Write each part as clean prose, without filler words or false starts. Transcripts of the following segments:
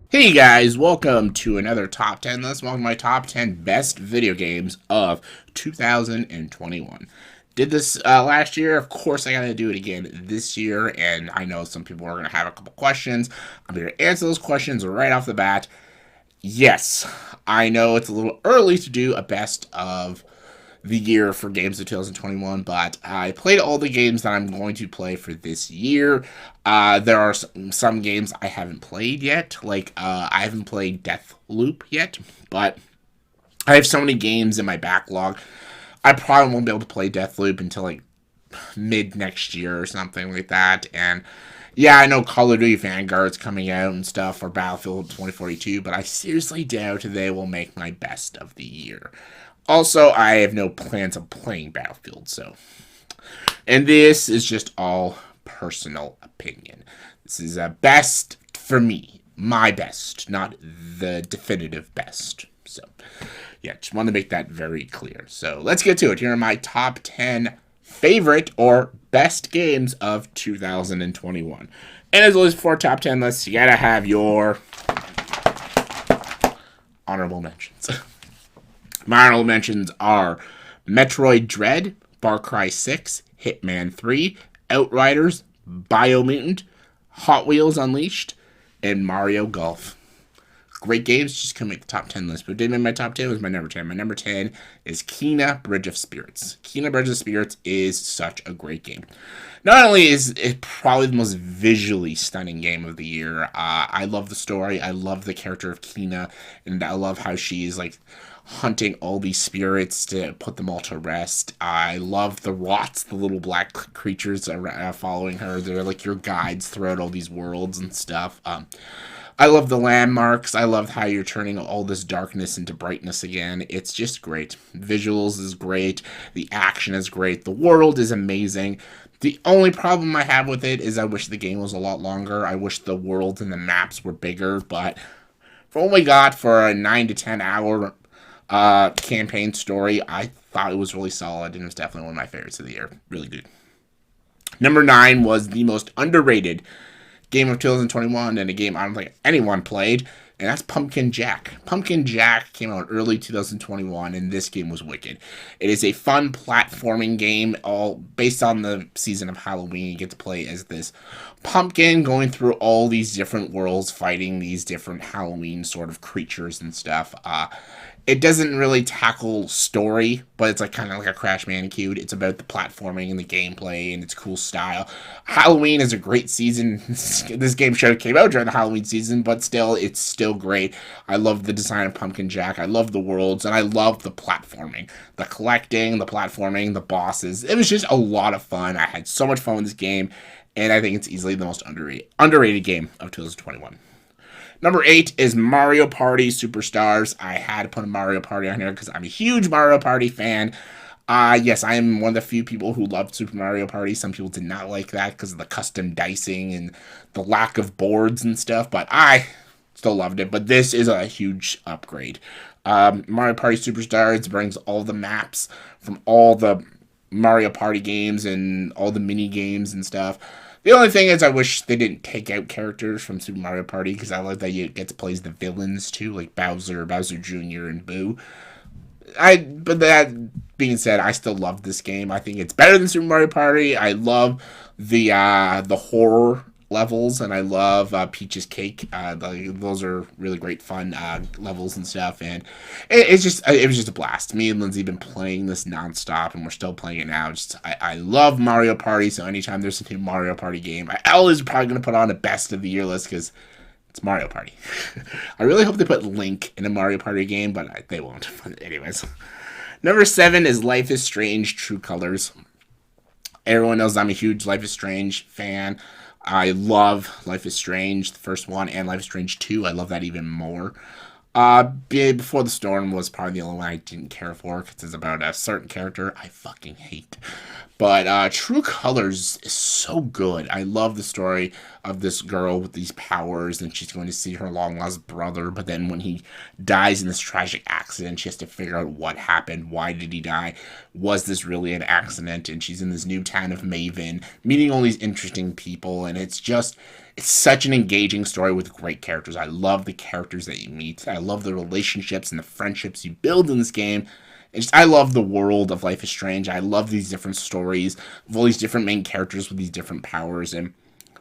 Hey guys, welcome to another top 10 list. Welcome to my top 10 best video games of 2021. Did this last year. Of course, I gotta do it again this year, and I know some people are gonna have a couple questions. I'm gonna answer those questions right off the bat. Yes, I know it's a little early to do a best of the year for games of 2021, but I played all the games that I'm going to play for this year. There are some games I haven't played yet, like I haven't played Deathloop yet, but I have so many games in my backlog. I probably won't be able to play Deathloop until like mid next year or something like that. And yeah, I know Call of Duty Vanguard's coming out and stuff for Battlefield 2042, but I seriously doubt they will make my best of the year. Also, I have no plans of playing Battlefield, so. And this is just all personal opinion. This is a best for me. My best, not the definitive best. So, yeah, just want to make that very clear. So, let's get to it. Here are my top 10 favorite or best games of 2021. And as always, for top 10 lists, you gotta have your honorable mentions. My honorable mentions are Metroid Dread, Far Cry 6, Hitman 3, Outriders, Biomutant, Hot Wheels Unleashed, and Mario Golf. Great games, just couldn't make the top 10 list, but did make my top 10 was my number 10. My number 10 is Kina Bridge of Spirits. Kina Bridge of Spirits is such a great game. Not only is it probably the most visually stunning game of the year, I love the story, I love the character of Kina, and I love how she's like hunting all these spirits to put them all to rest. I love the rots, the little black creatures following her. They're like your guides throughout all these worlds and stuff. I love the landmarks. I love how you're turning all this darkness into brightness again. It's just great. Visuals is great. The action is great. The world is amazing. The only problem I have with it is I wish the game was a lot longer. I wish the world and the maps were bigger, but for what we got for a 9 to 10 hour campaign story, I thought it was really solid and it was definitely one of my favorites of the year. Really good. Number 9 was the most underrated game of 2021 and a game I don't think anyone played, and that's Pumpkin Jack. Pumpkin Jack came out early 2021, and this game was wicked. It is a fun platforming game, all based on the season of Halloween. You get to play as this pumpkin going through all these different worlds, fighting these different Halloween sort of creatures and stuff. It doesn't really tackle story, but it's like kind of like a Crash Bandicoot. It's about the platforming and the gameplay and its cool style. Halloween is a great season. This game show came out during the Halloween season, but still, it's still great. I love the design of Pumpkin Jack. I love the worlds, and I love the platforming, the collecting, the platforming, the bosses. It was just a lot of fun. I had so much fun with this game, and I think it's easily the most underrated game of 2021. Number 8 is Mario Party Superstars. I had to put a Mario Party on here because I'm a huge Mario Party fan. Yes, I am one of the few people who loved Super Mario Party. Some people did not like that because of the custom dicing and the lack of boards and stuff, but I still loved it. But this is a huge upgrade. Mario Party Superstars brings all the maps from all the Mario Party games and all the mini games and stuff. The only thing is, I wish they didn't take out characters from Super Mario Party because I like that you get to play as the villains too, like Bowser, Bowser Jr., and Boo. But that being said, I still love this game. I think it's better than Super Mario Party. I love the horror levels, and I love Peach's Cake. Those are really great fun levels and stuff. And it was just a blast. Me and Lindsay have been playing this nonstop, and we're still playing it now. I love Mario Party, so anytime there's a new Mario Party game, I always probably gonna put on a best of the year list because it's Mario Party. I really hope they put Link in a Mario Party game, but they won't. Anyways. Number 7 is Life is Strange True Colors. Everyone knows I'm a huge Life is Strange fan. I love Life is Strange, the first one, and Life is Strange 2. I love that even more. Before the Storm was probably the only one I didn't care for because it's about a certain character I fucking hate. But True Colors is so good. I love the story of this girl with these powers, and she's going to see her long lost brother. But then when he dies in this tragic accident, she has to figure out what happened. Why did he die? was this really an accident? And she's in this new town of Maven, meeting all these interesting people, and it's such an engaging story with great characters. I love the characters that you meet. I love the relationships and the friendships you build in this game. I love the world of Life is Strange. I love these different stories of all these different main characters with these different powers. And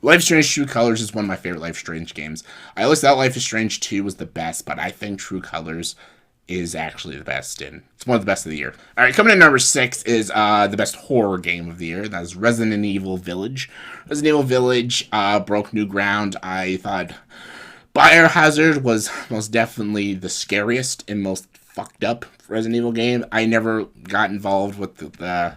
Life is Strange True Colors is one of my favorite Life is Strange games. I always thought Life is Strange 2 was the best, but I think True Colors is actually the best, and it's one of the best of the year. All right, coming in number 6 is the best horror game of the year. That is Resident Evil Village. Resident Evil Village broke new ground. I thought Biohazard was most definitely the scariest and most fucked up Resident Evil game. I never got involved with the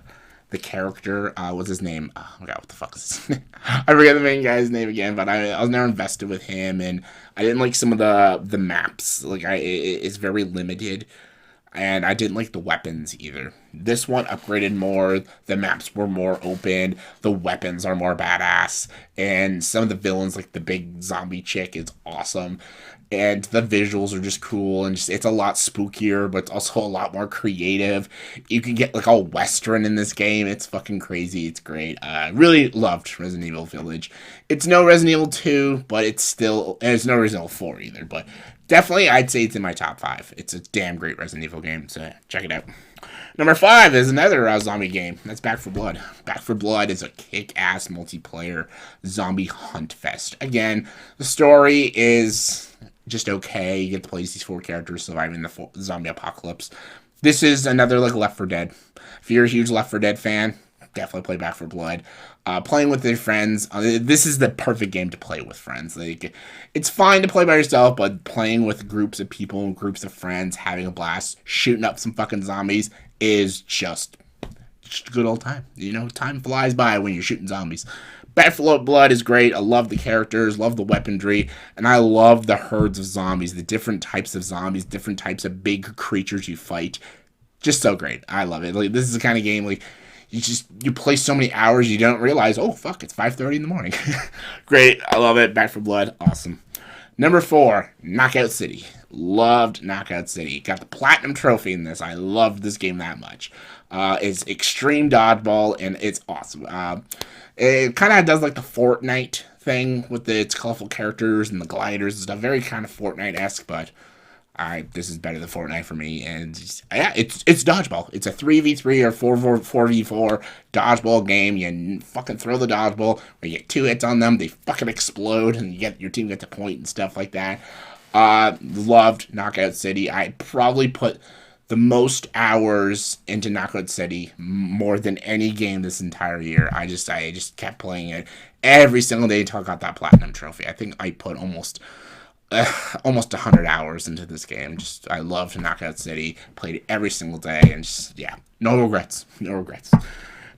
character. What's his name? Oh my god, what the fuck is his name? I forget the main guy's name again, but I was never invested with him, and I didn't like some of the maps. Like it's very limited, and I didn't like the weapons either. This one upgraded more. The maps were more open. The weapons are more badass, and some of the villains, like the big zombie chick, is awesome. And the visuals are just cool, and it's a lot spookier, but it's also a lot more creative. You can get like all Western in this game. It's fucking crazy. It's great. Really loved Resident Evil Village. It's no Resident Evil 2, but it's no Resident Evil 4 either, but definitely I'd say it's in my top 5. It's a damn great Resident Evil game, so check it out. Number 5 is another zombie game. That's Back 4 Blood. Back 4 Blood is a kick-ass multiplayer zombie hunt fest. Again, the story is just okay. You get to play these 4 characters surviving the zombie apocalypse. This is another like Left 4 Dead. If you're a huge Left 4 Dead fan, definitely play Back 4 Blood. Playing with your friends, this is the perfect game to play with friends. Like, it's fine to play by yourself, but playing with groups of people and groups of friends, having a blast, shooting up some fucking zombies is just a good old time. You know, time flies by when you're shooting zombies. Back 4 Blood is great. I love the characters, love the weaponry, and I love the herds of zombies, the different types of zombies, different types of big creatures you fight. Just so great. I love it. Like, this is the kind of game like you play so many hours you don't realize, oh fuck, it's 5:30 in the morning. Great. I love it. Back 4 Blood. Awesome. Number 4, Knockout City. Loved Knockout City. Got the platinum trophy in this. I loved this game that much. It's extreme dodgeball, and it's awesome. It kind of does like the Fortnite thing with its colorful characters and the gliders and stuff. Very kind of Fortnite-esque, but this is better than Fortnite for me. And yeah, it's dodgeball. It's a 3v3 or 4v4 dodgeball game. You fucking throw the dodgeball. When you get 2 hits on them, they fucking explode, and your team gets a point and stuff like that. Loved Knockout City. I'd probably put the most hours into Knockout City more than any game this entire year. I just kept playing it every single day until I got that platinum trophy. I think I put almost 100 hours into this game. I loved Knockout City. Played it every single day, and no regrets. No regrets.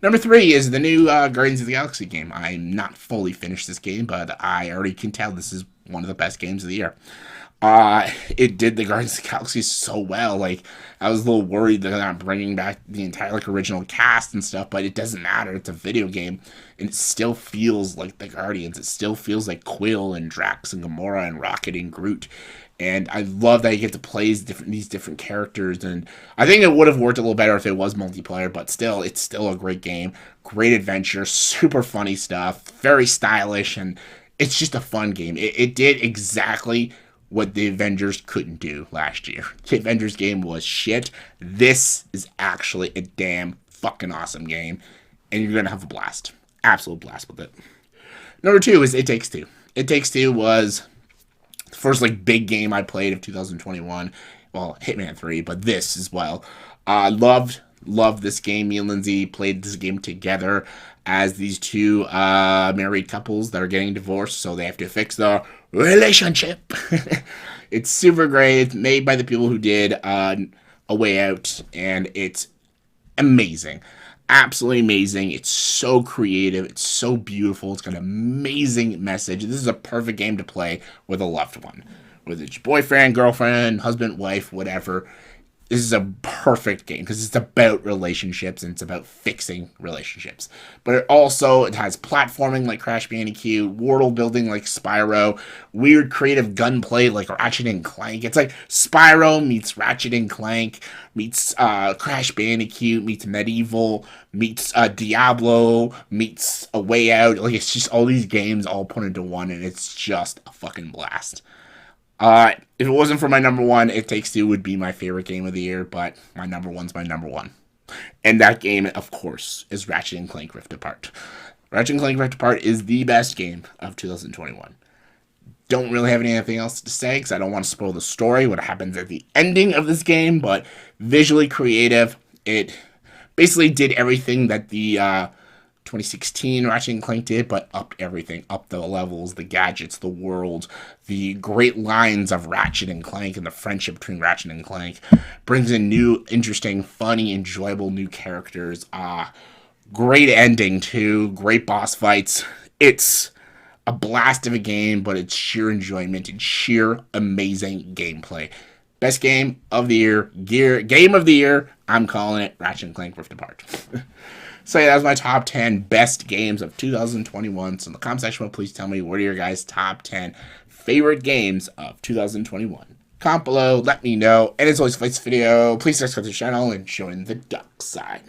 Number 3 is the new Guardians of the Galaxy game. I'm not fully finished this game, but I already can tell this is one of the best games of the year. It did the Guardians of the Galaxy so well. Like, I was a little worried that they're not bringing back the entire original cast and stuff, but it doesn't matter. It's a video game, and it still feels like the Guardians. It still feels like Quill and Drax and Gamora and Rocket and Groot. And I love that you get to play these different characters. And I think it would have worked a little better if it was multiplayer, but still, it's still a great game. Great adventure, super funny stuff, very stylish, and it's just a fun game. It did exactly what the Avengers couldn't do last year. The Avengers game was shit. This is actually a damn fucking awesome game, and you're gonna have a blast. Absolute blast with it. Number 2 is It Takes Two. It Takes Two was the first big game I played of 2021. Well, Hitman 3, but this as well. Loved this game. Me and Lindsay played this game together as these 2 married couples that are getting divorced, so they have to fix their relationship. It's super great. It's made by the people who did A Way Out, and it's amazing. Absolutely amazing. It's so creative. It's so beautiful. It's got an amazing message. This is a perfect game to play with a loved one. Whether it's your boyfriend, girlfriend, husband, wife, whatever. this is a perfect game because it's about relationships and it's about fixing relationships. But it has platforming like Crash Bandicoot, world building like Spyro, weird creative gunplay like Ratchet and Clank. It's like Spyro meets Ratchet and Clank meets Crash Bandicoot meets Medieval meets Diablo meets A Way Out. Like it's just all these games all put into one, and it's just a fucking blast. If it wasn't for my number one, It Takes Two would be my favorite game of the year, but my number one's my number one. And that game, of course, is Ratchet and Clank Rift Apart. Ratchet and Clank Rift Apart is the best game of 2021. Don't really have anything else to say because I don't want to spoil the story, what happens at the ending of this game, but visually creative. It basically did everything that the 2016 Ratchet and Clank did, but upped everything, up the levels, the gadgets, the world, the great lines of Ratchet and Clank and the friendship between Ratchet and Clank. Brings in new, interesting, funny, enjoyable new characters. Great ending too, great boss fights. It's a blast of a game, but it's sheer enjoyment and sheer amazing gameplay. Best game of the year, game of the year. I'm calling it Ratchet and Clank Rift Apart. So yeah, that was my top 10 best games of 2021. So in the comment section, please tell me what are your guys' top 10 favorite games of 2021. Comment below, let me know. And as always, for this video, please subscribe to the channel and join the dark side.